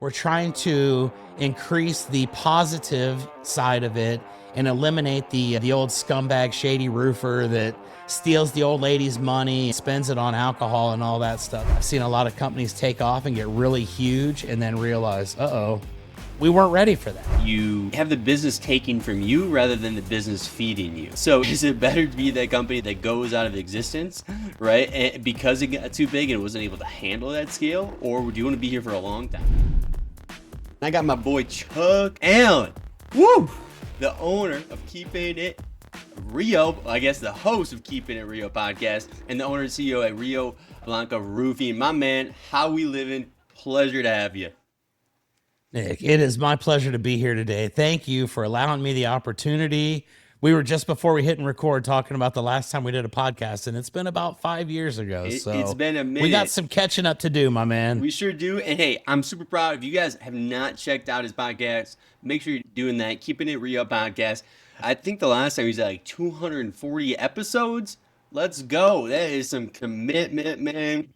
We're trying to increase the positive side of it and eliminate the old scumbag shady roofer that steals the old lady's money, spends it on alcohol and all that stuff. I've seen a lot of companies take off and get really huge and then realize, uh-oh, we weren't ready for that. You have the business taking from you rather than the business feeding you. So is it better to be that company that goes out of existence, right? And because it got too big and it wasn't able to handle that scale? Or do you want to be here for a long time? I got my boy Chuck Allen, woo, the owner of Keeping It Rio, I guess the host of Keeping It Rio podcast, and the owner and CEO at Rio Blanco Roofing. My man, how we living? Pleasure to have you. Nick, it is my pleasure to be here today. Thank you for allowing me the opportunity. We were just before we hit and record talking about the last time we did a podcast, and it's been about 5 years ago. It's been a minute. We got some catching up to do, my man. We sure do. And hey, I'm super proud. If you guys have not checked out his podcast, make sure you're doing that. Keeping It Rio podcast. I think the last time he was at like 240 episodes. Let's go. That is some commitment, man.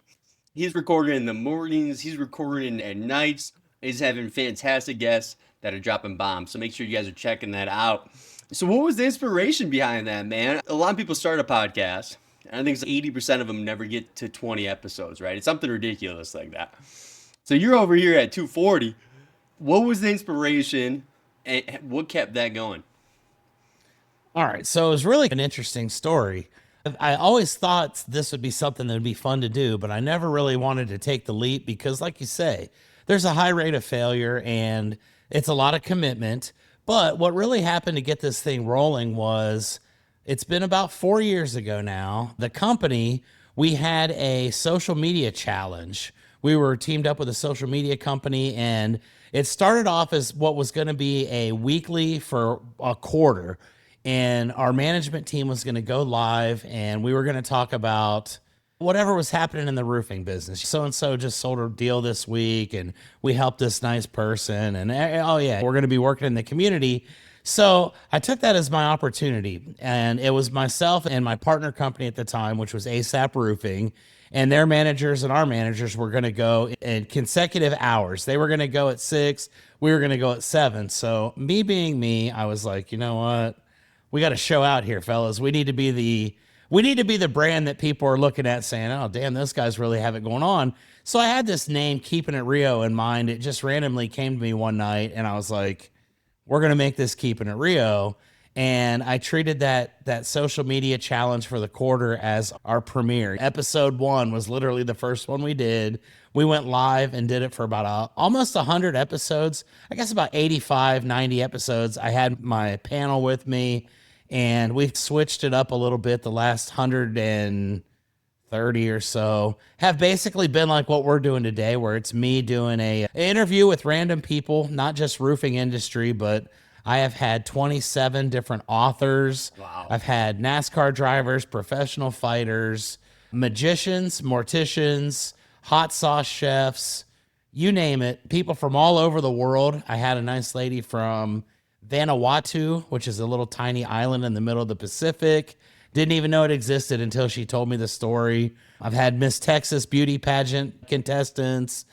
He's recording in the mornings. He's recording at nights. He's having fantastic guests that are dropping bombs. So make sure you guys are checking that out. So what was the inspiration behind that, man? A lot of people start a podcast, and I think 80% of them never get to 20 episodes, right? It's something ridiculous like that. So you're over here at 240. What was the inspiration, and what kept that going? All right, so it was really an interesting story. I always thought this would be something that would be fun to do, but I never really wanted to take the leap because, like you say, there's a high rate of failure and it's a lot of commitment. But what really happened to get this thing rolling was it's been about 4 years ago now. The company, we had a social media challenge. We were teamed up with a social media company, and it started off as what was going to be a weekly for a quarter. And our management team was going to go live, and we were going to talk about whatever was happening in the roofing business. So-and-so just sold a deal this week, and we helped this nice person. And oh yeah, we're going to be working in the community. So I took that as my opportunity. And it was myself and my partner company at the time, which was ASAP Roofing. And their managers and our managers were going to go in consecutive hours. They were going to go at 6. We were going to go at 7. So me being me, I was like, you know what? We got to show out here, fellas. We need to be the brand that people are looking at saying, oh, damn, those guys really have it going on. So I had this name, Keeping It Rio, in mind. It just randomly came to me one night, and I was like, we're going to make this Keeping It Rio. And I treated that social media challenge for the quarter as our premiere. Episode 1 was literally the first one we did. We went live and did it for about almost 100 episodes. I guess about 85, 90 episodes. I had my panel with me, and we've switched it up a little bit. The last 130 or so have basically been like what we're doing today, where it's me doing an interview with random people, not just roofing industry, but I have had 27 different authors. Wow. I've had NASCAR drivers, professional fighters, magicians, morticians, hot sauce chefs, you name it, people from all over the world. I had a nice lady from Vanuatu, which is a little tiny island in the middle of the Pacific. Didn't even know it existed until she told me the story. I've had Miss Texas beauty pageant contestants.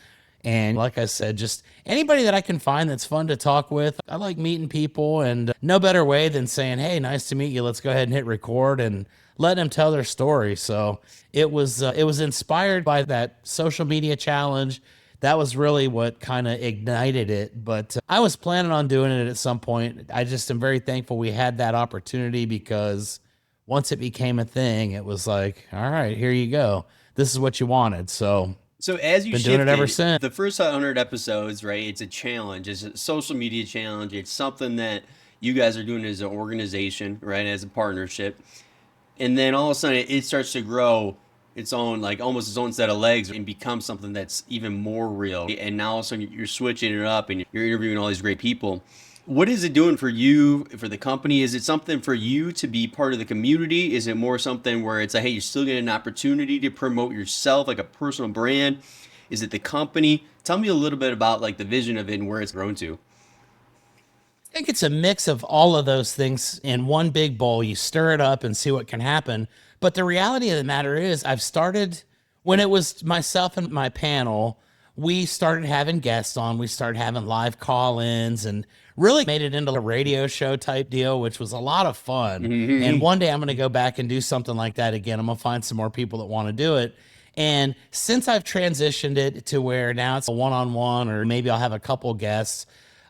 And like I said, just anybody that I can find that's fun to talk with. I like meeting people, and no better way than saying, hey, nice to meet you. Let's go ahead and hit record and let them tell their story. So it was inspired by that social media challenge. That was really what kind of ignited it. But I was planning on doing it at some point. I just am very thankful we had that opportunity, because once it became a thing, it was like, all right, here you go. This is what you wanted. So as you been doing it ever since. The first 100 episodes, right? It's a challenge. It's a social media challenge. It's something that you guys are doing as an organization, right? As a partnership. And then all of a sudden it starts to grow its own, like almost its own set of legs, and become something that's even more real. And now all of a sudden you're switching it up and you're interviewing all these great people. What is it doing for you, for the company? Is it something for you to be part of the community? Is it more something where it's like, hey, you're still getting an opportunity to promote yourself, like a personal brand? Is it the company? Tell me a little bit about like the vision of it and where it's grown to. I think it's a mix of all of those things in one big bowl. You stir it up and see what can happen. But the reality of the matter is, I've started when it was myself and my panel. we started having guests on. We started having live call-ins and really made it into a radio show type deal, which was a lot of fun. And one day I'm going to go back and do something like that again. I'm going to find some more people that want to do it. And since I've transitioned it to where now it's a one-on-one, or maybe I'll have a couple guests,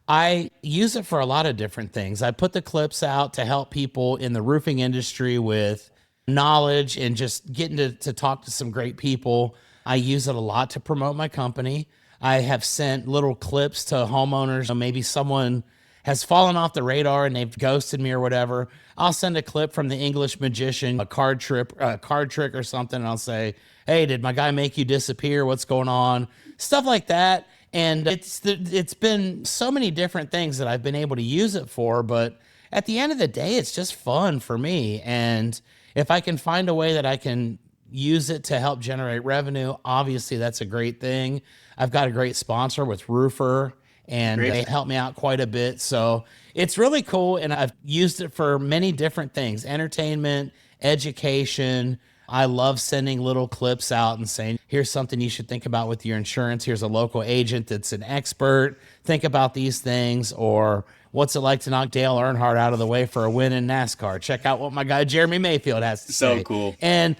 I use it for a lot of different things. I put the clips out to help people in the roofing industry with knowledge and just getting to talk to some great people. I use it a lot to promote my company. I have sent little clips to homeowners. Maybe someone has fallen off the radar and they've ghosted me or whatever. I'll send a clip from the English magician, a card trick or something. And I'll say, hey, did my guy make you disappear? What's going on? Stuff like that. And it's been so many different things that I've been able to use it for. But at the end of the day, it's just fun for me. And if I can find a way that I can use it to help generate revenue, obviously that's a great thing. I've got a great sponsor with Roofer, and they help me out quite a bit. So it's really cool. And I've used it for many different things: entertainment, education. I love sending little clips out and saying, here's something you should think about with your insurance. Here's a local agent that's an expert. Think about these things. Or what's it like to knock Dale Earnhardt out of the way for a win in NASCAR? Check out what my guy Jeremy Mayfield has to say. So cool. And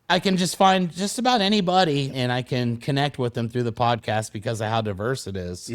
I can just find just about anybody, and I can connect with them through the podcast because of how diverse it is.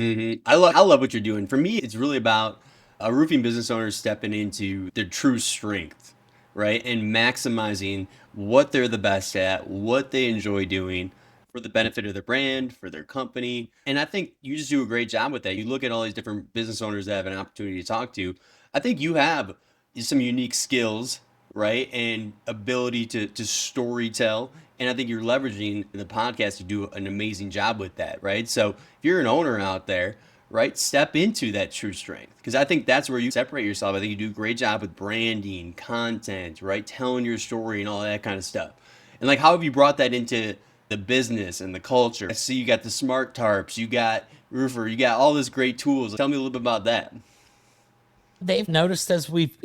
I love what you're doing. For me, it's really about a roofing business owner stepping into their true strength, right? And maximizing what they're the best at, what they enjoy doing for the benefit of their brand, for their company. And I think you just do a great job with that. You look at all these different business owners that have an opportunity to talk to. I think you have some unique skills, right? And ability to story tell. And I think you're leveraging the podcast to do an amazing job with that, right? So if you're an owner out there, right, step into that true strength, because I think that's where you separate yourself. I think you do a great job with branding, content, right, telling your story and all that kind of stuff. And like, how have you brought that into the business and the culture? I see you got the smart tarps, you got Roofer, you got all this great tools. Tell me a little bit about that. They've noticed as we've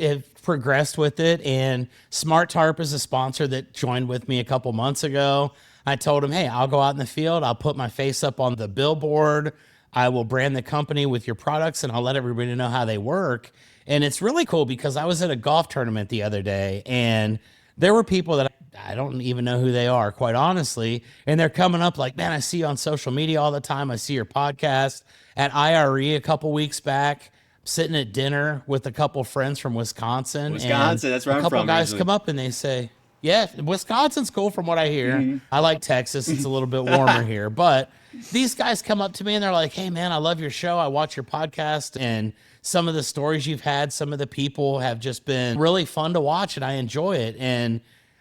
progressed with it, and Smart Tarp is a sponsor that joined with me a couple months ago. I told him, hey, I'll go out in the field. I'll put my face up on the billboard. I will brand the company with your products, and I'll let everybody know how they work. And it's really cool because I was at a golf tournament the other day, and there were people that I don't even know who they are, quite honestly. And they're coming up like, man, I see you on social media all the time. I see your podcast at IRE a couple weeks back. Sitting at dinner with a couple friends from Wisconsin. Wisconsin, that's where I'm from. A couple guys originally. come up and they say, yeah, Wisconsin's cool from what I hear. I like Texas. It's a little bit warmer here. But these guys come up to me and they're like, hey, man, I love your show. I watch your podcast, and some of the stories you've had, some of the people have just been really fun to watch, and I enjoy it. And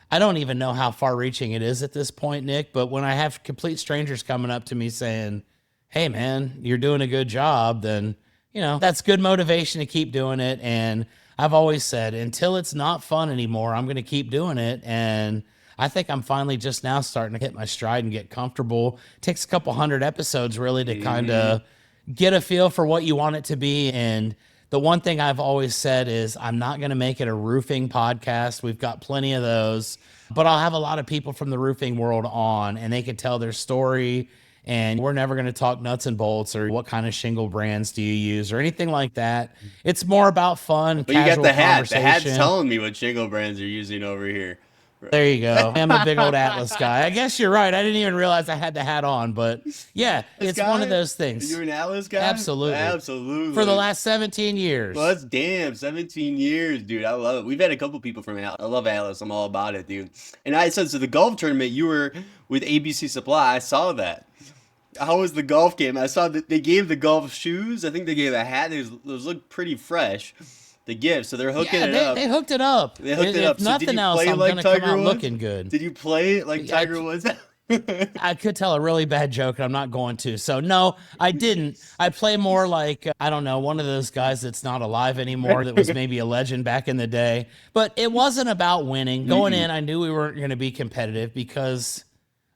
I don't even know how far reaching it is at this point, Nick, but when I have complete strangers coming up to me saying, hey, man, you're doing a good job, then that's good motivation to keep doing it. And I've always said, until it's not fun anymore, I'm going to keep doing it. And I think I'm finally just now starting to hit my stride and get comfortable. It takes a couple hundred episodes really to kind of get a feel for what you want it to be. And the one thing I've always said is I'm not going to make it a roofing podcast. We've got plenty of those, but I'll have a lot of people from the roofing world on, and they can tell their story. And we're never going to talk nuts and bolts or what kind of shingle brands do you use or anything like that. It's more about fun, but you got the hat. The hat's conversation. telling me what shingle brands you're using over here. There you go. I'm a big old Atlas guy. I guess you're right. I didn't even realize I had the hat on, but yeah, it's one of those things. You're an Atlas guy? Absolutely. Absolutely. For the last 17 years. Well, that's 17 years, dude. I love it. We've had a couple people from Atlas. I love Atlas. I'm all about it, dude. And I said, so the golf tournament, you were with ABC Supply. I saw that. How was the golf game? I saw that they gave the golf shoes. I think they gave a hat. Those looked pretty fresh. The gift, so they're hooking it up. They hooked it up. They hooked it up. If nothing else, I'm going to come out looking good. Did you play like Tiger Woods? I could tell a really bad joke, and I'm not going to. So, no, I didn't. I play more like, I don't know, one of those guys that's not alive anymore that was maybe a legend back in the day. But it wasn't about winning. Going in, I knew we weren't going to be competitive because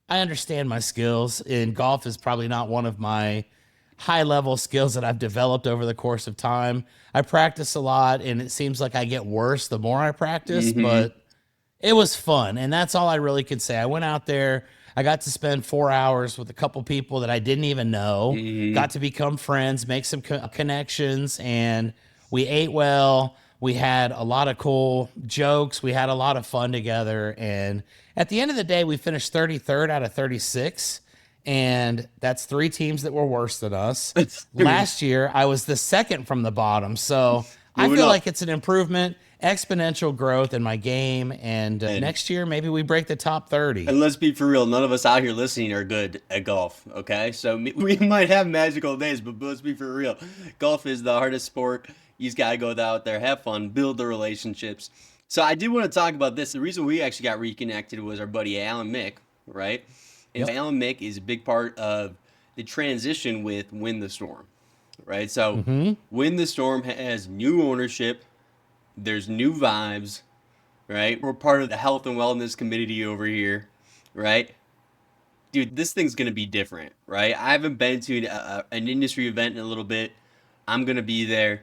I understand my skills, and golf is probably not one of my high-level skills that I've developed over the course of time. I practice a lot, and it seems like I get worse the more I practice, but it was fun, and that's all I really could say. I went out there. I got to spend 4 hours with a couple people that I didn't even know, got to become friends, make some connections, and we ate well. We had a lot of cool jokes. We had a lot of fun together. And at the end of the day, we finished 33rd out of 36. And that's three teams that were worse than us. Last year, I was the second from the bottom. So I Moving feel up. like it's an improvement, exponential growth in my game. And And next year, maybe we break the top 30. And let's be for real, none of us out here listening are good at golf, okay? So we might have magical days, but let's be for real. Golf is the hardest sport. You just got to go out there, have fun, build the relationships. So I did want to talk about this. The reason we actually got reconnected was our buddy Alan Mick, right? And Yep. Alan Mick is a big part of the transition with Win the Storm, right? So Win the Storm has new ownership, there's new vibes, right? We're part of the health and wellness committee over here, right? Dude, this thing's gonna be different, right? I haven't been to an industry event in a little bit. I'm gonna be there.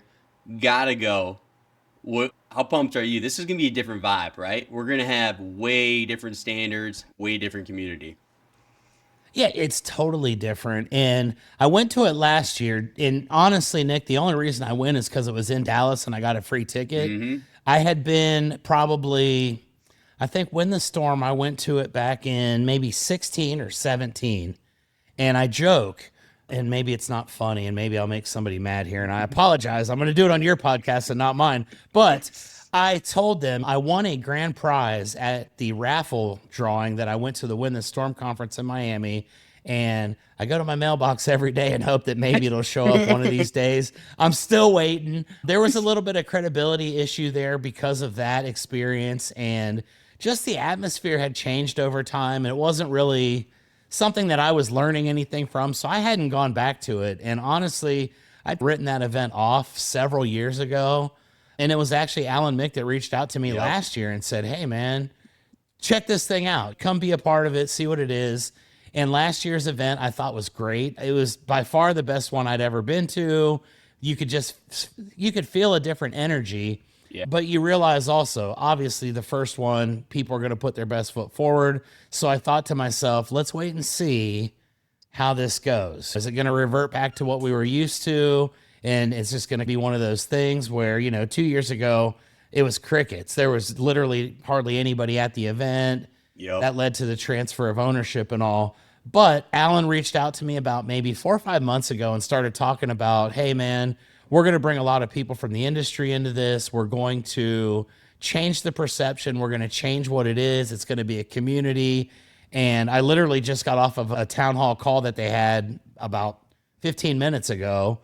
Gotta go. How pumped are you? This is gonna be a different vibe, right? We're gonna have way different standards, way different community. Yeah, it's totally different. And I went to it last year. And honestly, Nick, the only reason I went is because it was in Dallas and I got a free ticket. I had been probably, I think, when the storm, I went to it back in maybe 16 or 17. And I joke, and maybe it's not funny, and maybe I'll make somebody mad here. And I apologize. I'm going to do it on your podcast and not mine. But I told them I won a grand prize at the raffle drawing that I went to the Win the Storm conference in Miami. And I go to my mailbox every day and hope that maybe it'll show up one of these days. I'm still waiting. There was a little bit of credibility issue there because of that experience. And just the atmosphere had changed over time. And it wasn't really something that I was learning anything from. So I hadn't gone back to it. And honestly, I'd written that event off several years ago. And it was actually Alan Mick that reached out to me last year and said, "Hey, man, check this thing out. Come be a part of it, see what it is." And last year's event I thought was great. It was by far the best one I'd ever been to. You could feel a different energy. Yeah. But you realize also, obviously, the first one, people are going to put their best foot forward. So I thought to myself, let's wait and see how this goes. Is it going to revert back to what we were used to? And it's just going to be one of those things where, 2 years ago, it was crickets. There was literally hardly anybody at the event. Yep. That led to the transfer of ownership and all. But Alan reached out to me about maybe 4 or 5 months ago and started talking about, hey, man, we're going to bring a lot of people from the industry into this. We're going to change the perception. We're going to change what it is. It's going to be a community. And I literally just got off of a town hall call that they had about 15 minutes ago.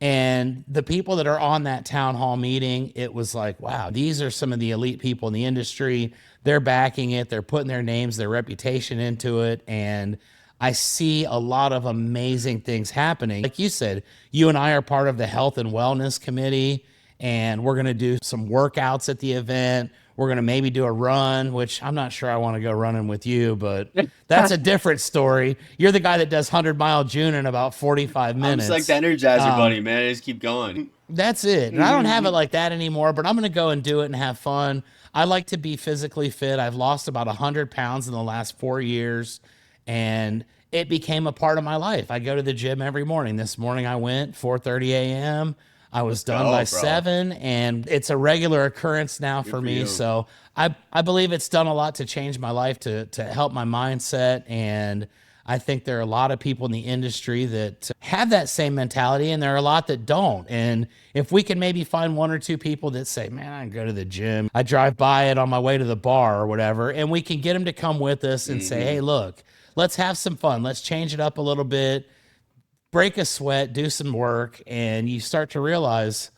And the people that are on that town hall meeting, it was like, wow, these are some of the elite people in the industry. They're backing it. They're putting their names, their reputation into it. And I see a lot of amazing things happening. Like you said, you and I are part of the health and wellness committee, and we're going to do some workouts at the event. We're going to maybe do a run, which I'm not sure I want to go running with you, but that's a different story. You're the guy that does 100-mile June in about 45 I'm minutes. just like the Energizer Bunny, man. I just keep going. That's it. And I don't have it like that anymore, but I'm going to go and do it and have fun. I like to be physically fit. I've lost about 100 pounds in the last 4 years, and it became a part of my life. I go to the gym every morning. This morning I went 4:30 a.m. I was done by bro. 7, and it's a regular occurrence now for me. you. So I believe it's done a lot to change my life, to help my mindset. And I think there are a lot of people in the industry that have that same mentality, and there are a lot that don't. And if we can maybe find one or two people that say, man, I go to the gym, I drive by it on my way to the bar or whatever, and we can get them to come with us and say, hey, look, let's have some fun. Let's change it up a little bit, break a sweat, do some work, and you start to realize,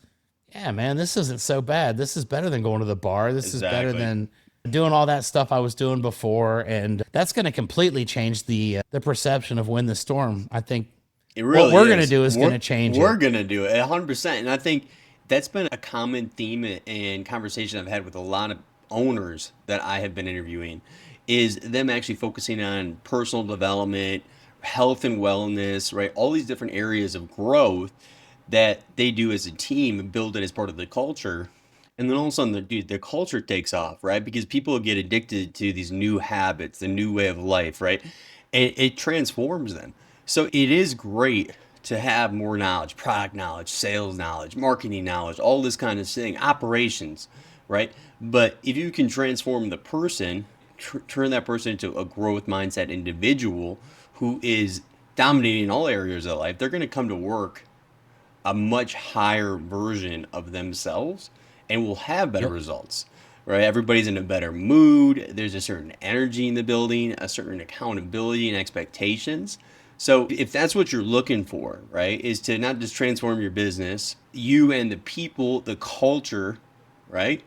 yeah, man, this isn't so bad. This is better than going to the bar. This is better than doing all that stuff I was doing before. And that's going to completely change the perception of Win the Storm. I think It really what we're going to is. do is going to change We're it. going to do it 100%. And I think that's been a common theme and conversation I've had with a lot of owners that I have been interviewing, is them actually focusing on personal development, health and wellness, right? All these different areas of growth that they do as a team and build it as part of the culture. And then all of a sudden, the culture takes off, right? Because people get addicted to these new habits, the new way of life, right? and it transforms them. So it is great to have more knowledge, product knowledge, sales knowledge, marketing knowledge, all this kind of thing, operations, right? But if you can transform the person, turn that person into a growth mindset individual who is dominating all areas of life, they're going to come to work a much higher version of themselves and will have better Yep. results, right? Everybody's in a better mood. There's a certain energy in the building, a certain accountability and expectations. So if that's what you're looking for, right, is to not just transform your business, you and the people, the culture, right,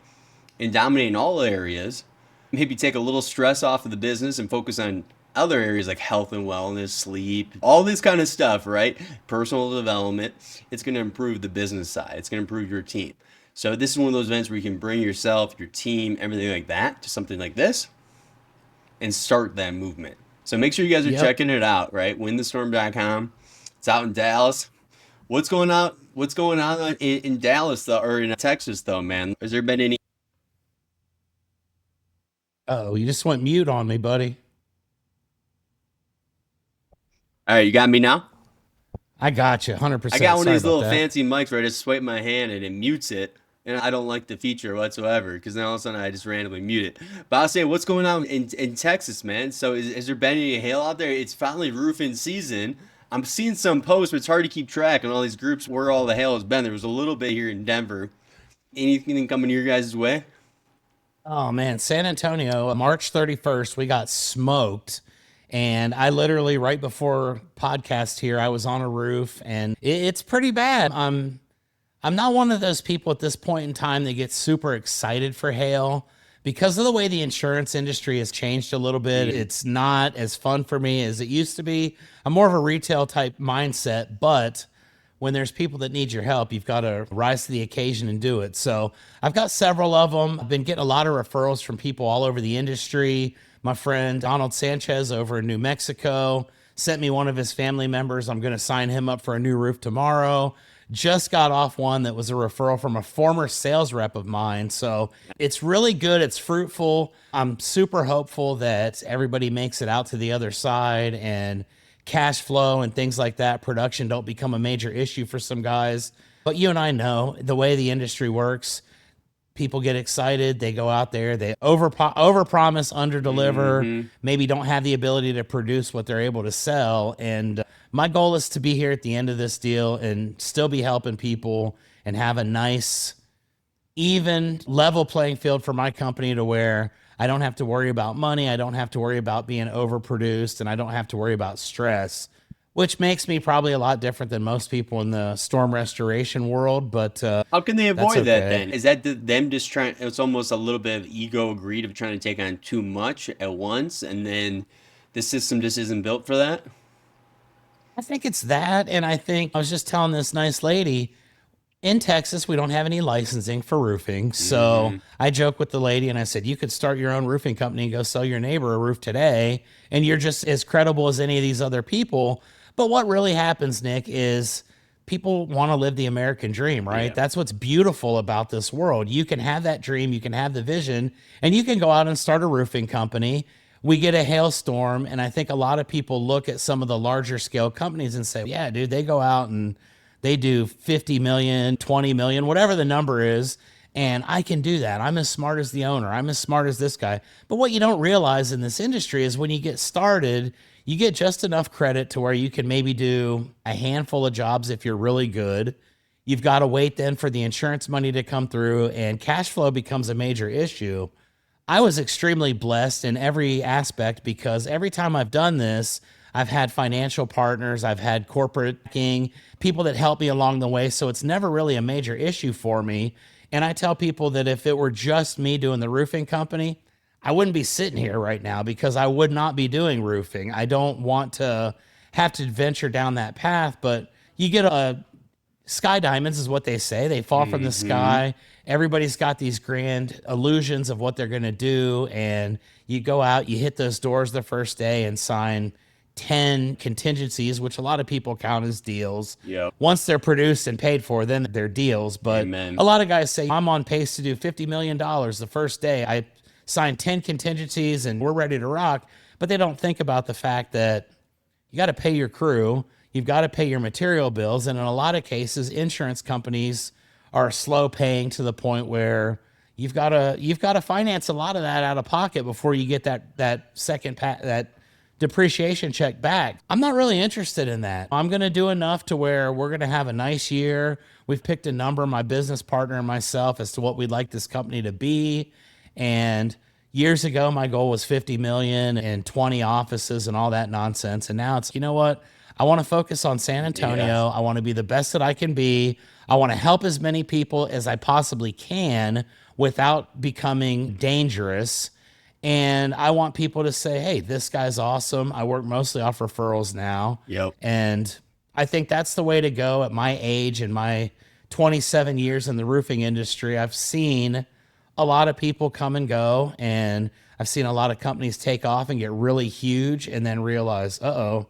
and dominate in all areas, maybe take a little stress off of the business and focus on other areas like health and wellness, sleep, all this kind of stuff, right? Personal development. It's going to improve the business side. It's going to improve your team. So this is one of those events where you can bring yourself, your team, everything like that to something like this and start that movement. So make sure you guys are Yep. checking it out, right? Winthestorm.com. It's out in Dallas. What's going on? What's going on in Dallas though, or in Texas though, man? Has there been any? Oh, you just went mute on me, buddy. All right, you got me now. I got you I got 100%. one of Sorry these about little that. fancy mics where I just swipe my hand and it mutes it. And I don't like the feature whatsoever because then all of a sudden I just randomly mute it. But I'll say, what's going on in Texas, man? So has there been any hail out there? It's finally roofing season. I'm seeing some posts, but it's hard to keep track on all these groups where all the hail has been. There was a little bit here in Denver. Anything coming your guys' way? Oh man, San Antonio, March 31st, we got smoked. And I literally right before podcast here, I was on a roof and it's pretty bad. I'm not one of those people at this point in time that gets super excited for hail because of the way the insurance industry has changed a little bit. It's not as fun for me as it used to be. I'm more of a retail type mindset, but when there's people that need your help, you've got to rise to the occasion and do it. So I've got several of them. I've been getting a lot of referrals from people all over the industry. My friend Donald Sanchez over in New Mexico sent me one of his family members. I'm going to sign him up for a new roof tomorrow. Just got off one that was a referral from a former sales rep of mine. So it's really good. It's fruitful. I'm super hopeful that everybody makes it out to the other side and cash flow and things like that, production don't become a major issue for some guys. But you and I know the way the industry works. People get excited, they go out there, they overpromise, underdeliver, Mm-hmm. maybe don't have the ability to produce what they're able to sell. And my goal is to be here at the end of this deal and still be helping people and have a nice even level playing field for my company to where I don't have to worry about money. I don't have to worry about being overproduced and I don't have to worry about stress, which makes me probably a lot different than most people in the storm restoration world. But How can they that's avoid that okay. then? Is that them just trying? It's almost a little bit of ego greed of trying to take on too much at once, and then the system just isn't built for that. I think it's that. And I think I was just telling this nice lady, in Texas, we don't have any licensing for roofing. So Mm-hmm. I joke with the lady and I said, you could start your own roofing company and go sell your neighbor a roof today. And you're just as credible as any of these other people. But what really happens, Nick, is people want to live the American dream, right? Yeah. That's what's beautiful about this world. You can have that dream, you can have the vision, and you can go out and start a roofing company. We get a hailstorm, and I think a lot of people look at some of the larger scale companies and say, yeah, dude, they go out and they do 50 million, 20 million, whatever the number is. And I can do that. I'm as smart as the owner. I'm as smart as this guy. But what you don't realize in this industry is when you get started, you get just enough credit to where you can maybe do a handful of jobs if you're really good. You've got to wait then for the insurance money to come through, and cash flow becomes a major issue. I was extremely blessed in every aspect because every time I've done this, I've had financial partners, I've had corporate king, people that help me along the way. So it's never really a major issue for me. And I tell people that if it were just me doing the roofing company, I wouldn't be sitting here right now because I would not be doing roofing. I don't want to have to venture down that path, but you get a sky diamonds is what they say. They fall from the Mm-hmm. sky. Everybody's got these grand illusions of what they're going to do. And you go out, you hit those doors the first day and sign 10 contingencies, which a lot of people count as deals. Yep. Once they're produced and paid for, then they're deals. But a Amen. lot of guys say, I'm on pace to do $50 million the first day. I signed 10 contingencies and we're ready to rock. but they don't think about the fact that you got to pay your crew, you've got to pay your material bills, and in a lot of cases, insurance companies are slow paying to the point where you've got to finance a lot of that out of pocket before you get that depreciation check back. I'm not really interested in that. I'm going to do enough to where we're going to have a nice year. We've picked a number, my business partner and myself, as to what we'd like this company to be. And years ago, my goal was 50 million and 20 offices and all that nonsense. And now it's, you know what? I want to focus on San Antonio. Yes. I want to be the best that I can be. I want to help as many people as I possibly can without becoming dangerous. And I want people to say, hey, this guy's awesome. I work mostly off referrals now. Yep. And I think that's the way to go at my age and my 27 years in the roofing industry. I've seen a lot of people come and go, and I've seen a lot of companies take off and get really huge and then realize, uh-oh,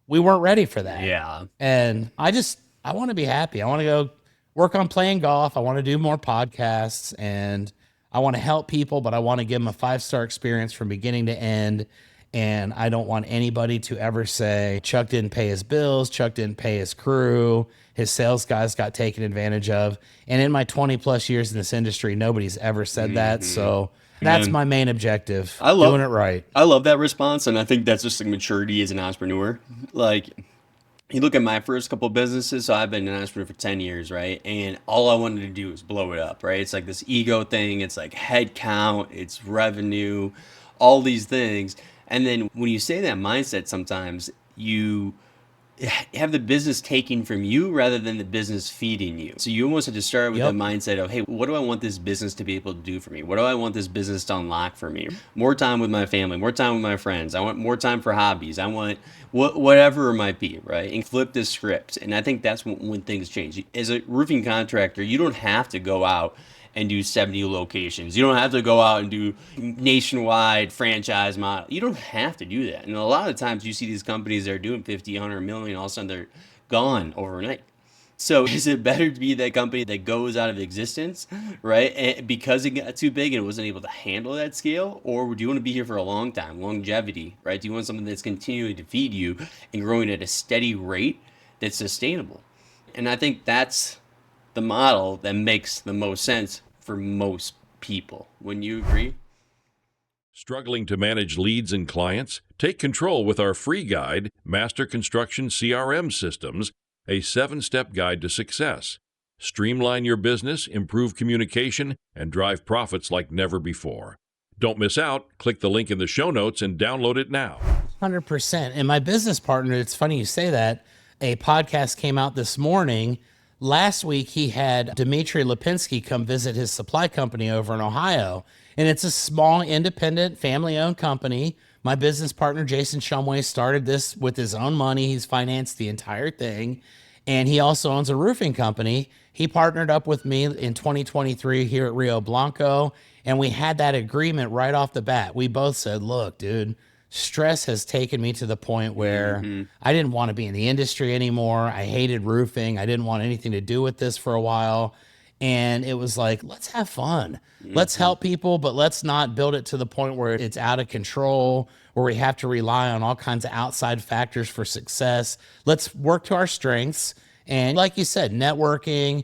we weren't ready for that. Yeah. And I want to be happy. I want to go work on playing golf. I want to do more podcasts, and I want to help people, but I want to give them a 5-star experience from beginning to end. And I don't want anybody to ever say, Chuck didn't pay his bills, Chuck didn't pay his crew, his sales guys got taken advantage of. And in my 20 plus years in this industry, nobody's ever said that. So that's my main objective. Doing it right. I love that response, and I think that's just like maturity as an entrepreneur. Like, you look at my first couple of businesses, so I've been an entrepreneur for 10 years, right? And all I wanted to do was blow it up, right? It's like this ego thing. It's like head count, it's revenue, all these things. And then when you say that mindset, sometimes you have the business taking from you rather than the business feeding you. So you almost have to start with the mindset of, hey, what do I want this business to be able to do for me? What do I want this business to unlock for me? More time with my family, more time with my friends. I want more time for hobbies. I want whatever it might be, right? And flip the script. And I think that's when things change. As a roofing contractor, you don't have to go out and do 70 locations. You don't have to go out and do nationwide franchise model. You don't have to do that. And a lot of times you see these companies that are doing 50, 100 million, all of a sudden they're gone overnight. So is it better to be that company that goes out of existence, right? And because it got too big and it wasn't able to handle that scale? Or do you want to be here for a long time, longevity, right? Do you want something that's continuing to feed you and growing at a steady rate that's sustainable? And I think that's the model that makes the most sense for most people. Wouldn't you agree? Struggling to manage leads and clients? Take control with our free guide, Master Construction CRM Systems, a 7-step guide to success. Streamline your business, improve communication, and drive profits like never before. Don't miss out. Click the link in the show notes and download it now. 100%. And my business partner, it's funny you say that, a podcast came out this morning. Last week, he had Dmitry Lipinski come visit his supply company over in Ohio. And it's a small, independent, family-owned company. My business partner, Jason Shumway, started this with his own money. He's financed the entire thing. And he also owns a roofing company. He partnered up with me in 2023 here at Rio Blanco. And we had that agreement right off the bat. We both said, look, dude, stress has taken me to the point where I didn't want to be in the industry anymore. I hated roofing. I didn't want anything to do with this for a while. And it was like, let's have fun. Let's help people, but let's not build it to the point where it's out of control, where we have to rely on all kinds of outside factors for success. Let's work to our strengths. And like you said, networking,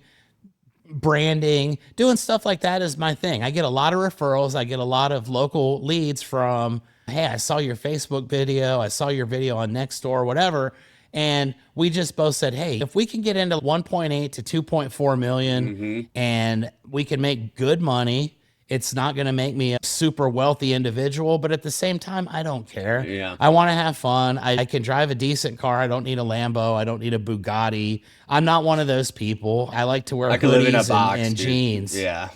branding, doing stuff like that is my thing. I get a lot of referrals. I get a lot of local leads from, hey, I saw your Facebook video. I saw your video on Nextdoor, whatever. And we just both said, hey, if we can get into 1.8 to 2.4 million and we can make good money, it's not going to make me a super wealthy individual, but at the same time, I don't care. Yeah. I want to have fun. I can drive a decent car. I don't need a Lambo. I don't need a Bugatti. I'm not one of those people. I like to wear hoodies and jeans. Yeah.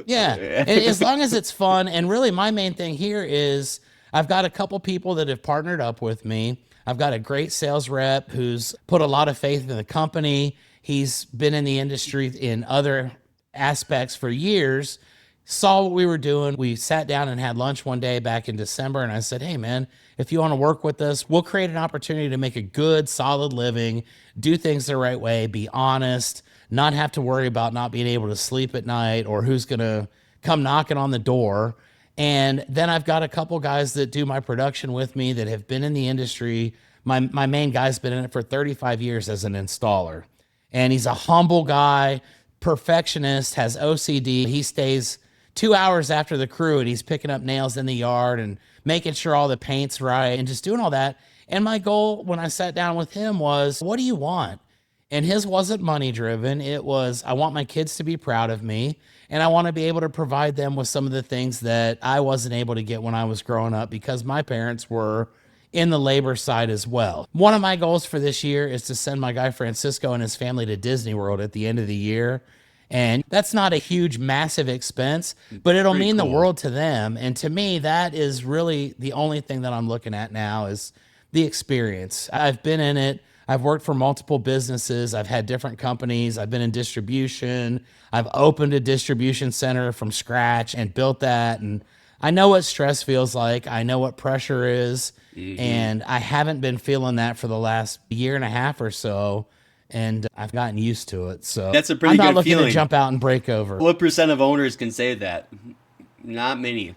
Yeah. And as long as it's fun. And really, my main thing here is I've got a couple people that have partnered up with me. I've got a great sales rep who's put a lot of faith in the company. He's been in the industry in other aspects for years, saw what we were doing. We sat down and had lunch one day back in December, and I said, hey, man, if you want to work with us, we'll create an opportunity to make a good, solid living, do things the right way, be honest, not have to worry about not being able to sleep at night or who's going to come knocking on the door. And then I've got a couple guys that do my production with me that have been in the industry. My main guy's been in it for 35 years as an installer. And he's a humble guy, perfectionist, has OCD. He stays 2 hours after the crew and he's picking up nails in the yard and making sure all the paint's right and just doing all that. And my goal when I sat down with him was, what do you want? And his wasn't money driven. It was, I want my kids to be proud of me. And I want to be able to provide them with some of the things that I wasn't able to get when I was growing up because my parents were in the labor side as well. One of my goals for this year is to send my guy Francisco and his family to Disney World at the end of the year. And that's not a huge, massive expense, but it'll Pretty mean the cool. world to them. And to me, that is really the only thing that I'm looking at now is the experience. I've been in it. I've worked for multiple businesses. I've had different companies. I've been in distribution. I've opened a distribution center from scratch and built that. And I know what stress feels like. I know what pressure is. And I haven't been feeling that for the last year and a half or so. And I've gotten used to it. So That's a pretty I'm not good looking feeling. to jump out and break over. What percent of owners can say that? Not many.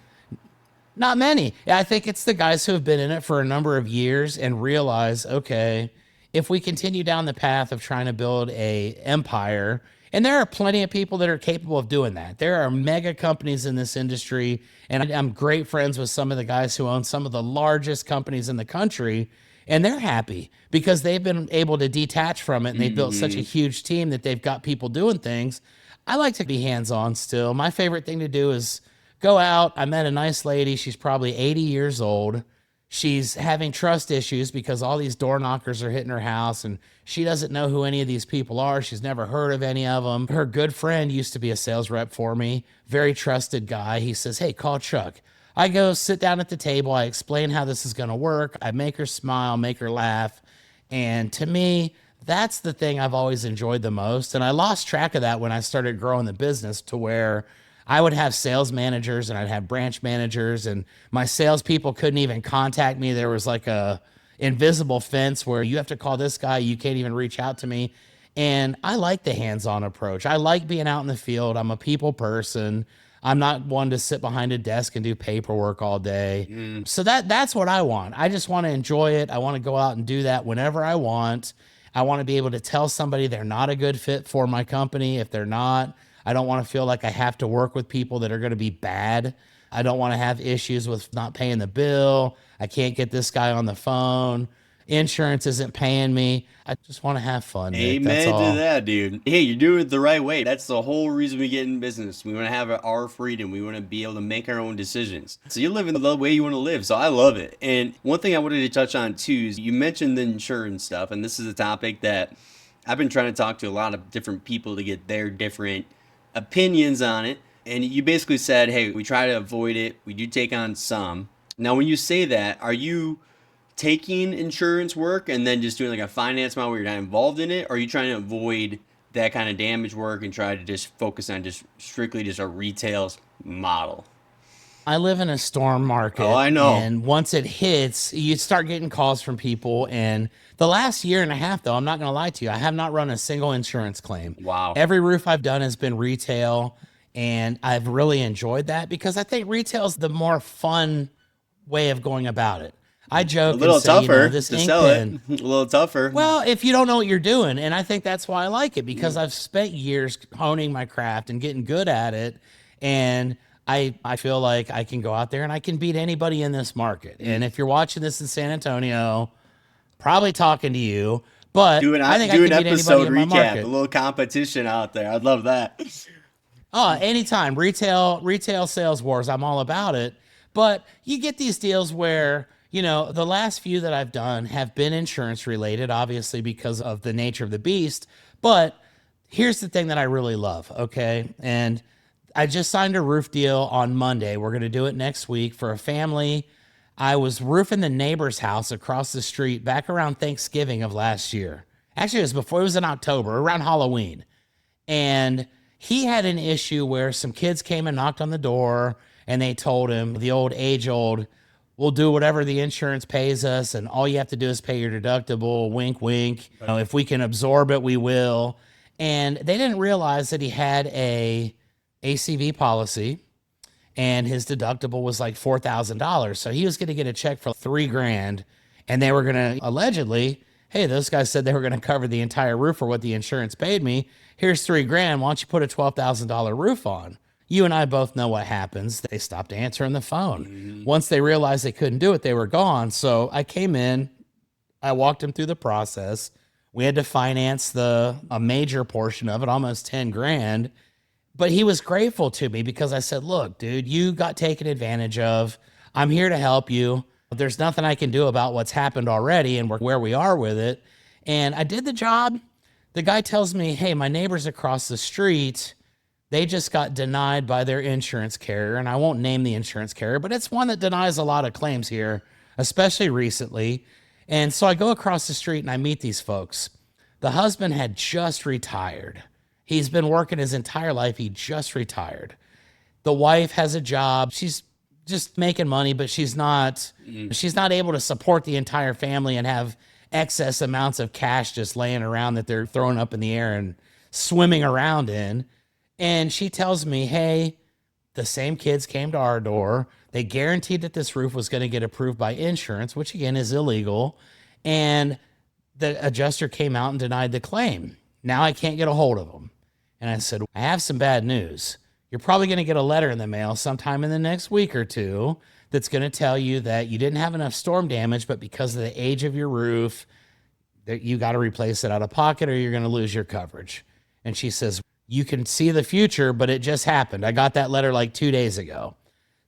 Not many. I think it's the guys who have been in it for a number of years and realize, okay, if we continue down the path of trying to build a empire, and there are plenty of people that are capable of doing that. There are mega companies in this industry, and I'm great friends with some of the guys who own some of the largest companies in the country, and they're happy because they've been able to detach from it and they've built such a huge team that they've got people doing things. I like to be hands-on still. My favorite thing to do is go out. I met a nice lady. She's probably 80 years old. She's having trust issues because all these door knockers are hitting her house and she doesn't know who any of these people are. She's never heard of any of them. Her good friend used to be a sales rep for me, very trusted guy. He says, hey, call Chuck. I go sit down at the table. I explain how this is going to work. I make her smile, make her laugh. And to me, that's the thing I've always enjoyed the most. And I lost track of that when I started growing the business to where I would have sales managers and I'd have branch managers and my salespeople couldn't even contact me. There was like a invisible fence where you have to call this guy. You can't even reach out to me. And I like the hands-on approach. I like being out in the field. I'm a people person. I'm not one to sit behind a desk and do paperwork all day. So that's what I want. I just want to enjoy it. I want to go out and do that whenever I want. I want to be able to tell somebody they're not a good fit for my company. If they're not, I don't want to feel like I have to work with people that are going to be bad. I don't want to have issues with not paying the bill. I can't get this guy on the phone. Insurance isn't paying me. I just want to have fun, Nick. That's Amen all. to that, dude. Hey, you're doing it the right way. That's the whole reason we get in business. We want to have our freedom. We want to be able to make our own decisions. So you're living the way you want to live. So I love it. And one thing I wanted to touch on too is you mentioned the insurance stuff. And this is a topic that I've been trying to talk to a lot of different people to get their different opinions on it. And you basically said, hey, we try to avoid it. We do take on some. Now, when you say that, are you taking insurance work and then just doing like a finance model where you're not involved in it? Or are you trying to avoid that kind of damage work and try to just focus on just strictly just a retail model? I live in a storm market. Oh, I know. And once it hits, you start getting calls from people. And the last year and a half, though, I'm not going to lie to you, I have not run a single insurance claim. Wow. Every roof I've done has been retail. And I've really enjoyed that because I think retail is the more fun way of going about it. I joke A little and say, tougher this to ink sell pen, it. A little tougher. well, if you don't know what you're doing, and I think that's why I like it because I've spent years honing my craft and getting good at it, and I feel like I can go out there and I can beat anybody in this market. And if you're watching this in San Antonio, probably talking to you, but I think I do can an beat episode anybody in my recap, market. a little competition out there. I'd love that. Oh, anytime. Retail sales wars, I'm all about it. But you get these deals where, the last few that I've done have been insurance related, obviously because of the nature of the beast. But here's the thing that I really love, okay? And I just signed a roof deal on Monday. We're going to do it next week for a family. I was roofing the neighbor's house across the street back around Thanksgiving of last year. Actually, it was in October, around Halloween. And he had an issue where some kids came and knocked on the door and they told him, the old age old, we'll do whatever the insurance pays us and all you have to do is pay your deductible, wink, wink. If we can absorb it, we will. And they didn't realize that he had a ACV policy and his deductible was like $4,000. So he was going to get a check for $3,000, and they were going to allegedly, hey, those guys said they were going to cover the entire roof for what the insurance paid me. Here's $3,000. Why don't you put a $12,000 roof on? You and I both know what happens. They stopped answering the phone. Once they realized they couldn't do it, they were gone. So I came in, I walked him through the process. We had to finance a major portion of it, almost $10,000. But he was grateful to me because I said, look, dude, you got taken advantage of. I'm here to help you. There's nothing I can do about what's happened already and where we are with it. And I did the job. The guy tells me, hey, my neighbors across the street, they just got denied by their insurance carrier. And I won't name the insurance carrier, but it's one that denies a lot of claims here, especially recently. And so I go across the street and I meet these folks. The husband had just retired. He's been working his entire life. He just retired. The wife has a job. She's just making money, but she's not able to support the entire family and have excess amounts of cash just laying around that they're throwing up in the air and swimming around in. And she tells me, hey, the same kids came to our door. They guaranteed that this roof was going to get approved by insurance, which again is illegal. And the adjuster came out and denied the claim. Now I can't get a hold of them. And I said, I have some bad news. You're probably going to get a letter in the mail sometime in the next week or two that's going to tell you that you didn't have enough storm damage, but because of the age of your roof, that you got to replace it out of pocket or you're going to lose your coverage. And she says, you can see the future, but it just happened. I got that letter like 2 days ago.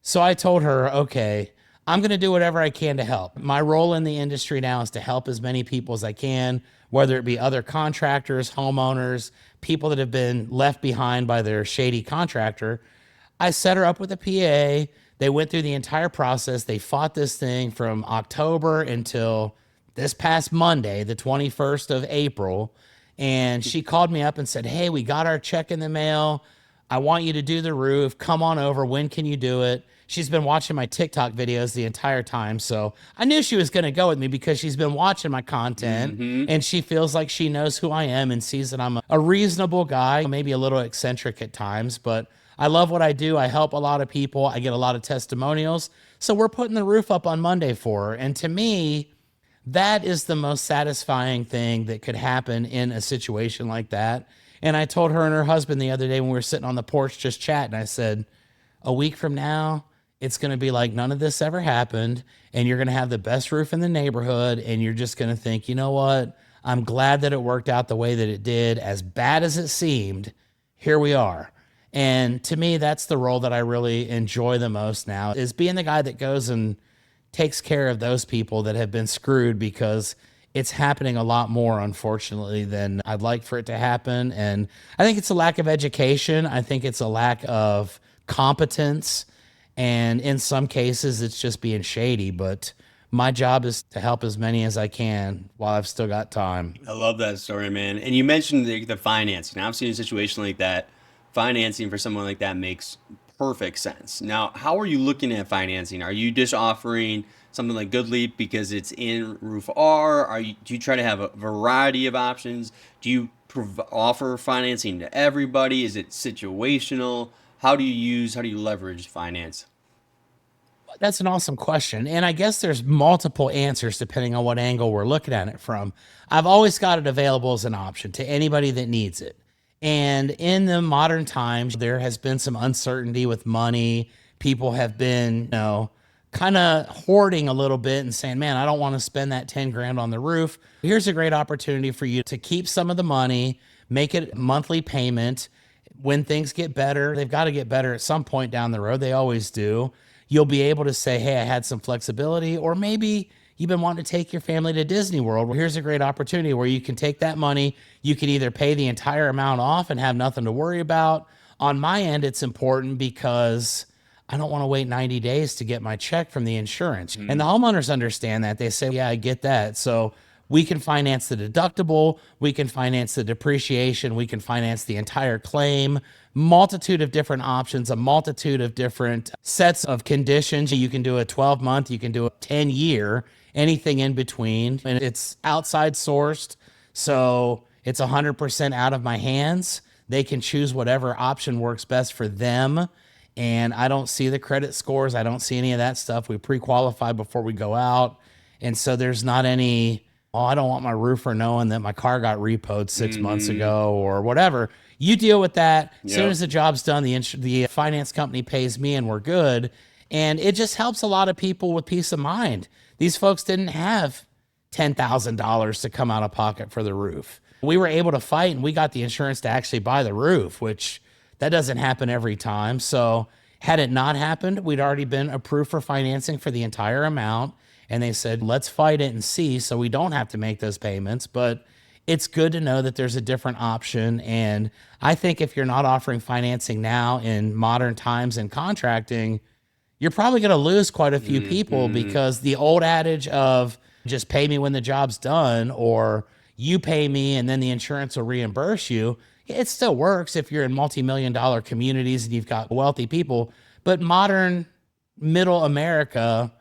So I told her, okay, I'm going to do whatever I can to help. My role in the industry now is to help as many people as I can, whether it be other contractors, homeowners, people that have been left behind by their shady contractor. I set her up with a PA. They went through the entire process. They fought this thing from October until this past Monday, the 21st of April. And she called me up and said, hey, we got our check in the mail. I want you to do the roof. Come on over. When can you do it? She's been watching my TikTok videos the entire time. So I knew she was going to go with me because she's been watching my content and she feels like she knows who I am and sees that I'm a reasonable guy, maybe a little eccentric at times, but I love what I do. I help a lot of people. I get a lot of testimonials. So we're putting the roof up on Monday for her. And to me, that is the most satisfying thing that could happen in a situation like that. And I told her and her husband the other day when we were sitting on the porch just chatting, I said, a week from now, it's going to be like none of this ever happened. And you're going to have the best roof in the neighborhood. And you're just going to think, you know what? I'm glad that it worked out the way that it did. As bad as it seemed, here we are. And to me, that's the role that I really enjoy the most now, is being the guy that goes and takes care of those people that have been screwed, because it's happening a lot more, unfortunately, than I'd like for it to happen. And I think it's a lack of education. I think it's a lack of competence. And in some cases, it's just being shady. But my job is to help as many as I can while I've still got time. I love that story, man. And you mentioned the financing. I've seen a situation like that. Financing for someone like that makes perfect sense. Now, how are you looking at financing? Are you just offering something like Good Leap because it's in Roof R? Do you try to have a variety of options? Do you offer financing to everybody? Is it situational? How do you leverage finance? That's an awesome question. And I guess there's multiple answers depending on what angle we're looking at it from. I've always got it available as an option to anybody that needs it. And in the modern times, there has been some uncertainty with money. People have been, kind of hoarding a little bit and saying, man, I don't want to spend that 10 grand on the roof. Here's a great opportunity for you to keep some of the money, make it monthly payment. When things get better, they've got to get better at some point down the road. They always do. You'll be able to say, hey, I had some flexibility, or maybe you've been wanting to take your family to Disney World. Well, here's a great opportunity where you can take that money. You can either pay the entire amount off and have nothing to worry about. On my end, it's important because I don't want to wait 90 days to get my check from the insurance. And the homeowners understand that. They say, yeah, I get that. So we can finance the deductible. We can finance the depreciation. We can finance the entire claim. Multitude of different options, a multitude of different sets of conditions. You can do a 12-month, you can do a 10-year, anything in between. And it's outside sourced, so it's 100% out of my hands. They can choose whatever option works best for them. and I don't see the credit scores. I don't see any of that stuff. We pre-qualify before we go out. And so there's not any, oh, I don't want my roofer knowing that my car got repoed 6 months ago or whatever. You deal with that. As soon Yep. as the job's done, the finance company pays me and we're good. And it just helps a lot of people with peace of mind. These folks didn't have $10,000 to come out of pocket for the roof. We were able to fight and we got the insurance to actually buy the roof, which that doesn't happen every time. So had it not happened, we'd already been approved for financing for the entire amount. And they said, let's fight it and see so we don't have to make those payments. But it's good to know that there's a different option. And I think if you're not offering financing now in modern times in contracting, you're probably going to lose quite a few people because the old adage of just pay me when the job's done or you pay me and then the insurance will reimburse you. It still works if you're in multi-million-dollar communities and you've got wealthy people. But modern middle America,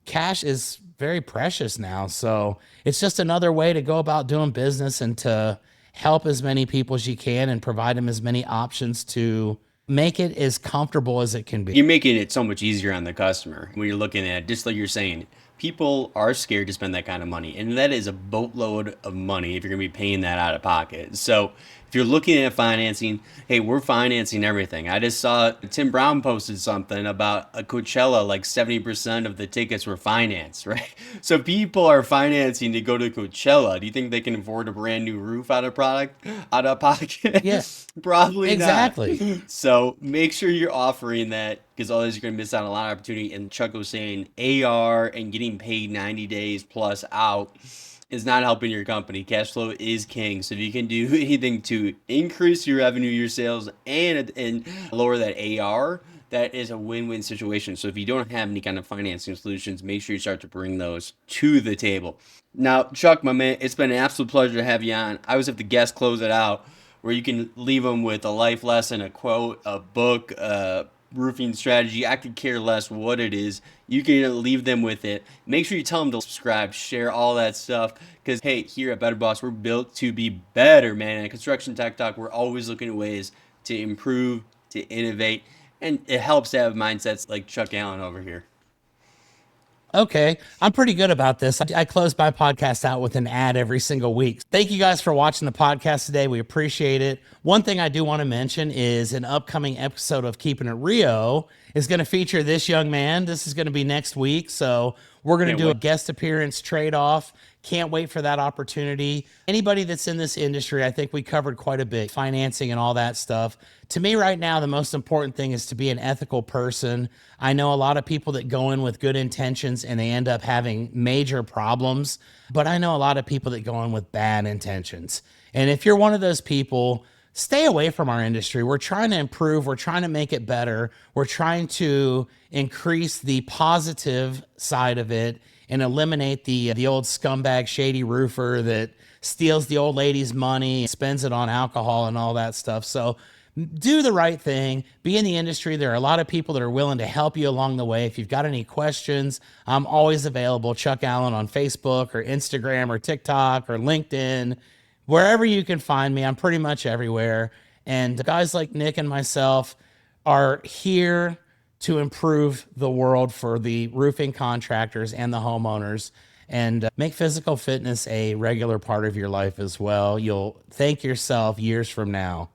cash is very precious now. So it's just another way to go about doing business and to help as many people as you can and provide them as many options to make it as comfortable as it can be. You're making it so much easier on the customer when you're looking at, just like you're saying, people are scared to spend that kind of money. And that is a boatload of money if you're going to be paying that out of pocket. So if you're looking at financing, hey, we're financing everything. I just saw Tim Brown posted something about a Coachella, like 70% of the tickets were financed, right? So people are financing to go to Coachella. Do you think they can afford a brand new roof out of pocket? Yes, Probably exactly. not. So make sure you're offering that, because otherwise you're going to miss out on a lot of opportunity. And Chuck was saying AR and getting paid 90 days plus out is not helping your company. Cash flow is king. So if you can do anything to increase your revenue, your sales, and lower that AR, that is a win-win situation. So if you don't have any kind of financing solutions, make sure you start to bring those to the table. Now, Chuck, my man, it's been an absolute pleasure to have you on. I always have the guests close it out, where you can leave them with a life lesson, a quote, a book, roofing strategy. I could care less what it is. You can leave them with it. Make sure you tell them to subscribe, share all that stuff. Because, hey, here at Better Boss, we're built to be better, man. At Construction Tech Talk, we're always looking at ways to improve, to innovate. And it helps to have mindsets like Chuck Allen over here. Okay, I'm pretty good about this. I close my podcast out with an ad every single week. Thank you guys for watching the podcast today. We appreciate it. One thing I do want to mention is an upcoming episode of Keeping It Rio is going to feature this young man. This is going to be next week. So we're going to do a guest appearance trade-off. Can't wait for that opportunity. Anybody that's in this industry, I think we covered quite a bit, financing and all that stuff. To me right now, the most important thing is to be an ethical person. I know a lot of people that go in with good intentions and they end up having major problems, but I know a lot of people that go in with bad intentions. And if you're one of those people, stay away from our industry. We're trying to improve. We're trying to make it better. We're trying to increase the positive side of it and eliminate the old scumbag shady roofer that steals the old lady's money, spends it on alcohol and all that stuff. So do the right thing. Be in the industry. There are a lot of people that are willing to help you along the way. If you've got any questions, I'm always available. Chuck Allen on Facebook or Instagram or TikTok or LinkedIn. Wherever you can find me, I'm pretty much everywhere. And guys like Nick and myself are here to improve the world for the roofing contractors and the homeowners and make physical fitness a regular part of your life as well. You'll thank yourself years from now.